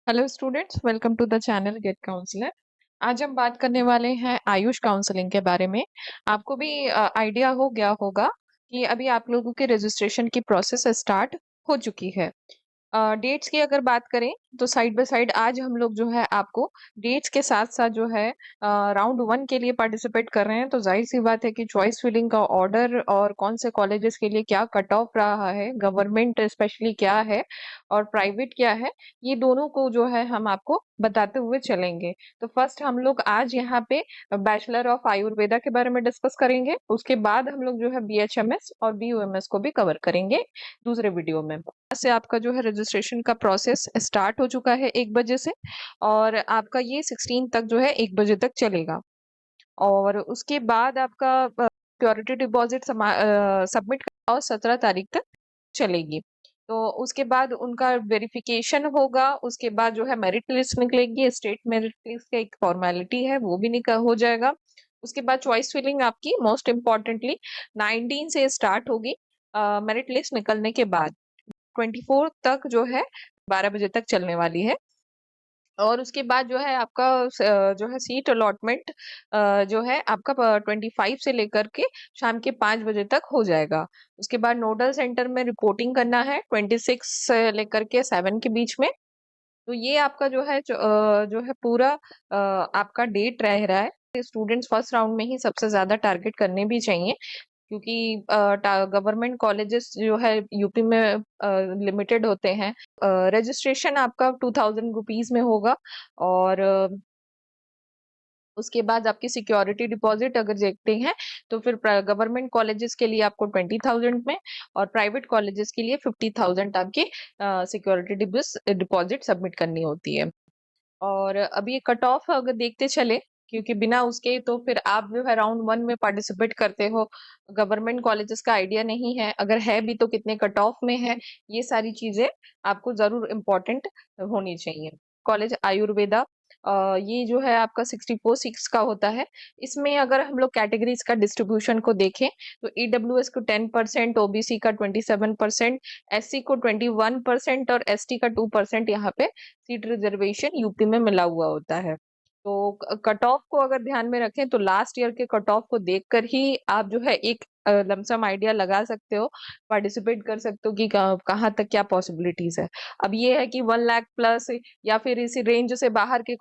Hello students, welcome to the channel GATE counsellor. आज हम बात करने वाले हैं आयुष काउंसलिंग के बारे में। आपको भी आइडिया हो गया होगा कि अभी आप लोगों के रजिस्ट्रेशन की प्रोसेस स्टार्ट हो चुकी है। डेट्स की अगर बात करें तो साइड बाय साइड आज हम लोग जो है आपको डेट्स के साथ साथ जो है राउंड वन के लिए पार्टिसिपेट कर रहे हैं। तो जाहिर सी बात है कि चॉइस फिलिंग का ऑर्डर और कौन से कॉलेजेस के लिए क्या कट ऑफ रहा है, गवर्नमेंट स्पेशली क्या है और प्राइवेट क्या है, ये दोनों को जो है हम आपको बताते हुए चलेंगे। तो फर्स्ट हम लोग आज यहाँ पे बैचलर ऑफ आयुर्वेदा के बारे में डिस्कस करेंगे। उसके बाद हम लोग जो है बीएचएमएस और बीयूएमएस को भी कवर करेंगे दूसरे वीडियो में। से आपका जो है रजिस्ट्रेशन का प्रोसेस स्टार्ट हो चुका है 1 बजे से, और आपका ये 16 तक जो है 1 बजे तक चलेगा। और उसके बाद आपका सिक्योरिटी डिपॉजिट सबमिट और 17 तारीख तक चलेगी। तो उसके बाद उनका वेरिफिकेशन होगा। उसके बाद जो है मेरिट लिस्ट निकलेगी, स्टेट मेरिट लिस्ट का एक फॉर्मेलिटी है, वो भी निकल हो जाएगा। उसके बाद चॉइस फिलिंग आपकी मोस्ट इम्पॉर्टेंटली 19 से स्टार्ट होगी। मेरिट लिस्ट निकलने के बाद 24 तक जो है 12 बजे तक चलने वाली है। और उसके बाद जो है आपका जो है सीट अलॉटमेंट जो है आपका 25 से लेकर के शाम के 5 बजे तक हो जाएगा। उसके बाद नोडल सेंटर में रिपोर्टिंग करना है 26 से लेकर के 7 के बीच में। तो ये आपका जो है पूरा आपका डेट रह रहा है। स्टूडेंट्स फर्स्ट राउंड में ही सबसे ज्यादा टारगेट करने भी चाहिए, क्योंकि गवर्नमेंट कॉलेजेस जो है यूपी में लिमिटेड होते हैं। रजिस्ट्रेशन आपका 2000 रुपीज में होगा। और उसके बाद आपकी सिक्योरिटी डिपॉजिट अगर देखते हैं तो फिर गवर्नमेंट कॉलेजेस के लिए आपको 20,000 में और प्राइवेट कॉलेजेस के लिए 50,000 आपकी सिक्योरिटी डिपॉजिट सबमिट करनी होती है। और अभी ये कट ऑफ अगर देखते चले, क्योंकि बिना उसके तो फिर आप जो है राउंड वन में पार्टिसिपेट करते हो, गवर्नमेंट कॉलेजेस का आइडिया नहीं है, अगर है भी तो कितने कट ऑफ में है, ये सारी चीजें आपको जरूर इम्पोर्टेंट होनी चाहिए। कॉलेज आयुर्वेदा ये जो है आपका 64 सीट्स का होता है। इसमें अगर हम लोग कैटेगरीज का डिस्ट्रीब्यूशन को देखें तो ईडब्ल्यूएस को 10%, ओबीसी का 27%, एससी को 21% और एसटी का 2% यहाँ पे सीट रिजर्वेशन यूपी में मिला हुआ होता है। तो कट ऑफ को अगर ध्यान में रखें तो लास्ट ईयर के कट ऑफ को देखकर ही आप जो है एक लमसम आइडिया लगा सकते हो, पार्टिसिपेट कर सकते हो कि कहाँ तक क्या पॉसिबिलिटीज है। अब ये है कि 1 लाख प्लस या फिर इसी रेंज से बाहर के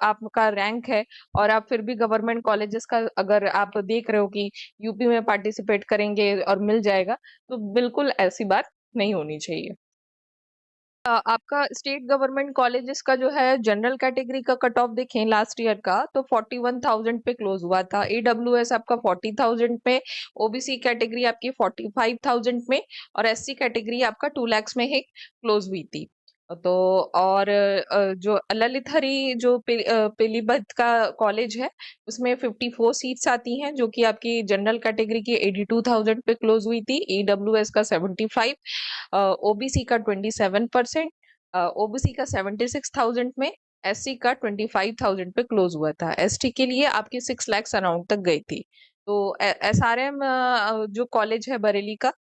आपका रैंक है और आप फिर भी गवर्नमेंट कॉलेजेस का अगर आप देख रहे हो कि यूपी में पार्टिसिपेट करेंगे और मिल जाएगा, तो बिल्कुल ऐसी बात नहीं होनी चाहिए। आपका स्टेट गवर्नमेंट कॉलेजेस का जो है जनरल कैटेगरी का कट ऑफ देखें लास्ट ईयर का तो 41,000 पे क्लोज हुआ था। ईडब्ल्यूएस आपका 40,000 पे, ओबीसी कैटेगरी आपकी 45,000 में और एससी कैटेगरी आपका 2 लाख में ही क्लोज हुई थी। तो और जो ललित हरी जो पीलीभीत का कॉलेज है उसमें 54 सीट्स आती हैं, जो कि आपकी जनरल कैटेगरी की 82,000 पे क्लोज हुई थी, ईडब्ल्यूएस का 75, ओबीसी का 27%, ओबीसी का 76,000 में, एससी का 25,000 पे क्लोज हुआ था। एसटी के लिए आपकी 6 लाख अराउंड तक गई थी। तो एसआरएम जो कॉलेज है बरेली का,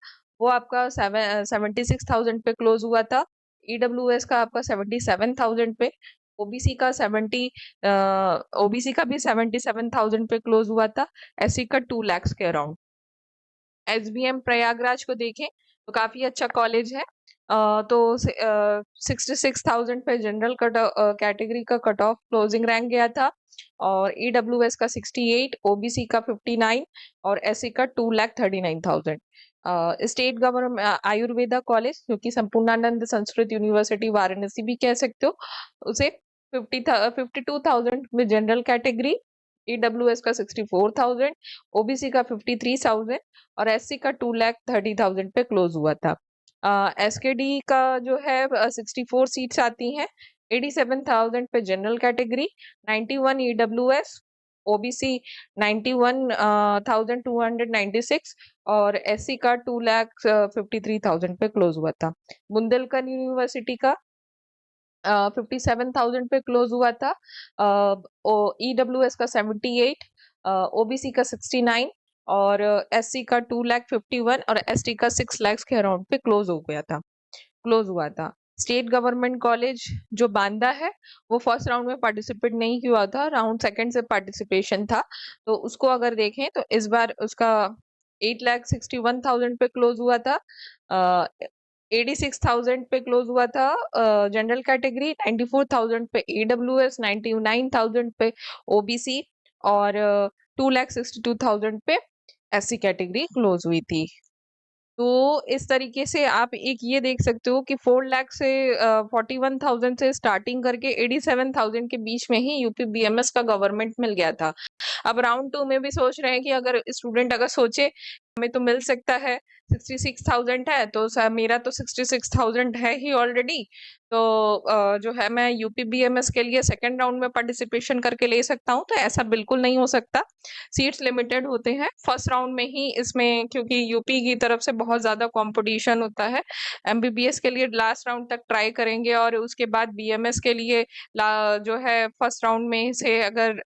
वो आपका 76,000 पे क्लोज हुआ था। ईडब्ल्यूएस का आपका 77,000 पे, ओबीसी का 70 ओबीसी का भी 77,000 पे क्लोज हुआ था, एससी का 2 लाख के अराउंड। एसबीएम प्रयागराज को देखें तो काफी अच्छा कॉलेज है। तो 66,000 पे जनरल कैटेगरी का कट ऑफ क्लोजिंग रैंक गया था, और ईडब्ल्यूएस का 68, ओबीसी का 59 और एससी का 2,39,000। स्टेट गवर्नमेंट आयुर्वेदा कॉलेज, जो कि संपूर्णानंद संस्कृत यूनिवर्सिटी वाराणसी भी कह सकते हो, उसे 52,000 में जनरल कैटेगरी, ईडब्ल्यूएस का 64,000, ओबीसी का 53,000 और एससी का 2,30,000 पे क्लोज हुआ था। एसकेडी का जो है 64 सीट्स आती हैं, 87,000 पे जनरल कैटेगरी, 91 ईडब्ल्यूएस, ओबीसी 91,296 और एससी का 2,53,000 पे क्लोज हुआ था। बुंदेलखंड यूनिवर्सिटी का 57,000 पे क्लोज हुआ था, ईडब्ल्यूएस का 78, ओबीसी का 69 और एससी का 2,51 और एसटी का 6 लाख के अराउंड पे क्लोज हो गया था, क्लोज हुआ था। स्टेट गवर्नमेंट कॉलेज जो बांदा है वो फर्स्ट राउंड में पार्टिसिपेट नहीं किया था, राउंड सेकंड से पार्टिसिपेशन था। तो उसको अगर देखें तो इस बार उसका 8,61,000 पे क्लोज हुआ था। 86,000 पे क्लोज हुआ था जनरल कैटेगरी, 94,000 पे AWS, 99,000 पे OBC और 2,62,000 पे SC कैटेगरी क्लोज हुई थी। तो इस तरीके से आप एक ये देख सकते हो कि 4 लाख से 41,000 से स्टार्टिंग करके 87,000 के बीच में ही यूपी बीएमएस का गवर्नमेंट मिल गया था। अब राउंड 2 में भी सोच रहे हैं कि अगर स्टूडेंट अगर सोचे हमें तो मिल सकता है, 66,000 है तो मेरा तो 66,000 है ही ऑलरेडी, तो जो है मैं यूपी बीएमएस के लिए सेकेंड राउंड में पार्टिसिपेशन करके ले सकता हूँ। तो ऐसा बिल्कुल नहीं हो सकता, सीट्स लिमिटेड होते हैं फर्स्ट राउंड में ही इसमें, क्योंकि यूपी की तरफ से बहुत ज्यादा कंपटीशन होता है। एमबीबीएस के लिए लास्ट राउंड तक ट्राई करेंगे और उसके बाद बीएमएस के लिए जो है फर्स्ट राउंड में से अगर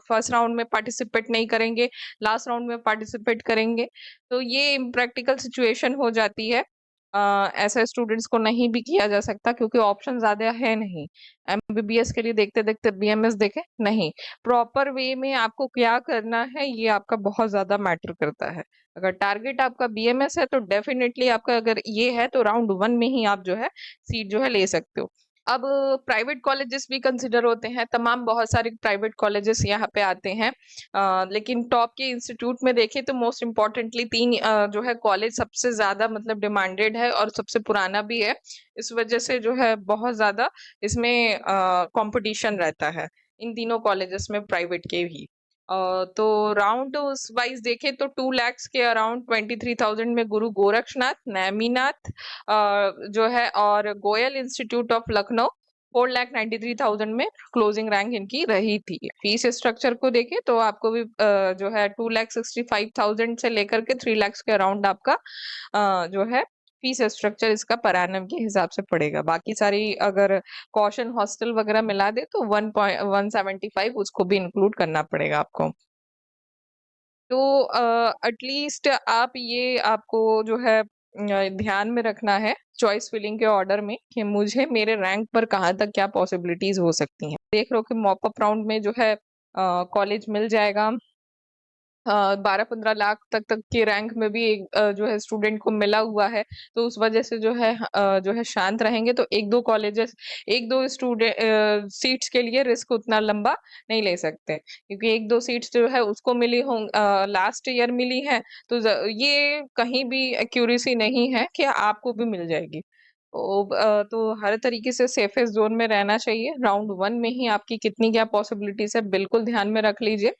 फर्स्ट राउंड में पार्टिसिपेट नहीं करेंगे, लास्ट राउंड में पार्टिसिपेट करेंगे, तो ये प्रैक्टिकल सिचुएशन हो जाती है। ऐसे स्टूडेंट्स को नहीं भी किया जा सकता क्योंकि ऑप्शन ज्यादा है नहीं। एमबीबीएस के लिए देखते देखते बीएमएस देखे नहीं, प्रॉपर वे में आपको क्या करना है ये आपका बहुत ज्यादा मैटर करता है। अगर टारगेट आपका बीएमएस है तो डेफिनेटली आपका अगर ये है तो राउंड 1 में ही आप जो है सीट जो है ले सकते हो। अब प्राइवेट कॉलेजेस भी कंसिडर होते हैं, तमाम बहुत सारे प्राइवेट कॉलेजेस यहाँ पे आते हैं। लेकिन टॉप के इंस्टीट्यूट में देखें तो मोस्ट इम्पोर्टेंटली 3 जो है कॉलेज सबसे ज्यादा मतलब डिमांडेड है और सबसे पुराना भी है। इस वजह से जो है बहुत ज्यादा इसमें कंपटीशन रहता है इन तीनों कॉलेजेस में, प्राइवेट के भी। तो राउंड वाइज देखें तो 2 lakhs के अराउंड 23,000 में गुरु गोरक्षनाथ, नैमीनाथ जो है और गोयल इंस्टीट्यूट ऑफ लखनऊ 4,93,000 में क्लोजिंग रैंक इनकी रही थी। फीस स्ट्रक्चर को देखें तो आपको भी जो है 2,65,000 से लेकर के 3 lakhs के अराउंड आपका जो है फीस स्ट्रक्चर इसका पर एनम के हिसाब से पड़ेगा। बाकी सारी अगर कॉशन हॉस्टल वगैरह मिला दे तो 1.175 उसको भी इंक्लूड करना पड़ेगा आपको। तो एटलीस्ट आप ये आपको जो है ध्यान में रखना है चॉइस फिलिंग के ऑर्डर में कि मुझे मेरे रैंक पर कहाँ तक क्या पॉसिबिलिटीज हो सकती हैं। देख रहे हो कि मॉप अप राउंड में जो है कॉलेज मिल जाएगा 12-15 लाख तक के रैंक में भी एक जो है स्टूडेंट को मिला हुआ है। तो उस वजह से जो है शांत रहेंगे तो एक दो कॉलेजेस, एक दो स्टूडेंट सीट्स के लिए रिस्क उतना लंबा नहीं ले सकते, क्योंकि एक दो सीट्स जो है उसको मिली हों लास्ट ईयर मिली है, तो ये कहीं भी एक्यूरेसी नहीं है कि आपको भी मिल जाएगी। तो हर तरीके से सेफेस्ट जोन में रहना चाहिए। राउंड 1 में ही आपकी कितनी क्या पॉसिबिलिटीज है बिल्कुल ध्यान में रख लीजिए,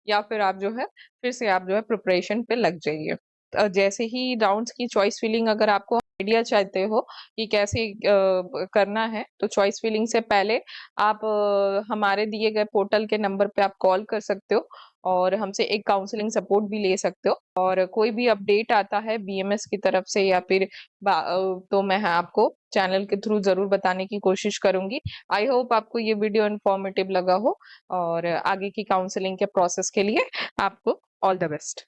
या फिर आप जो है फिर से आप जो है प्रिपरेशन पे लग जाइए। जैसे ही राउंड्स की चॉइस फिलिंग अगर आपको आइडिया चाहते हो कि कैसे करना है, तो चॉइस फिलिंग से पहले आप हमारे दिए गए पोर्टल के नंबर पे आप कॉल कर सकते हो और हमसे एक काउंसलिंग सपोर्ट भी ले सकते हो। और कोई भी अपडेट आता है बीएमएस की तरफ से या फिर तो मैं आपको चैनल के थ्रू जरूर बताने की कोशिश करूंगी। आई होप आपको ये वीडियो इन्फॉर्मेटिव लगा हो और आगे की काउंसलिंग के प्रोसेस के लिए आपको ऑल द बेस्ट।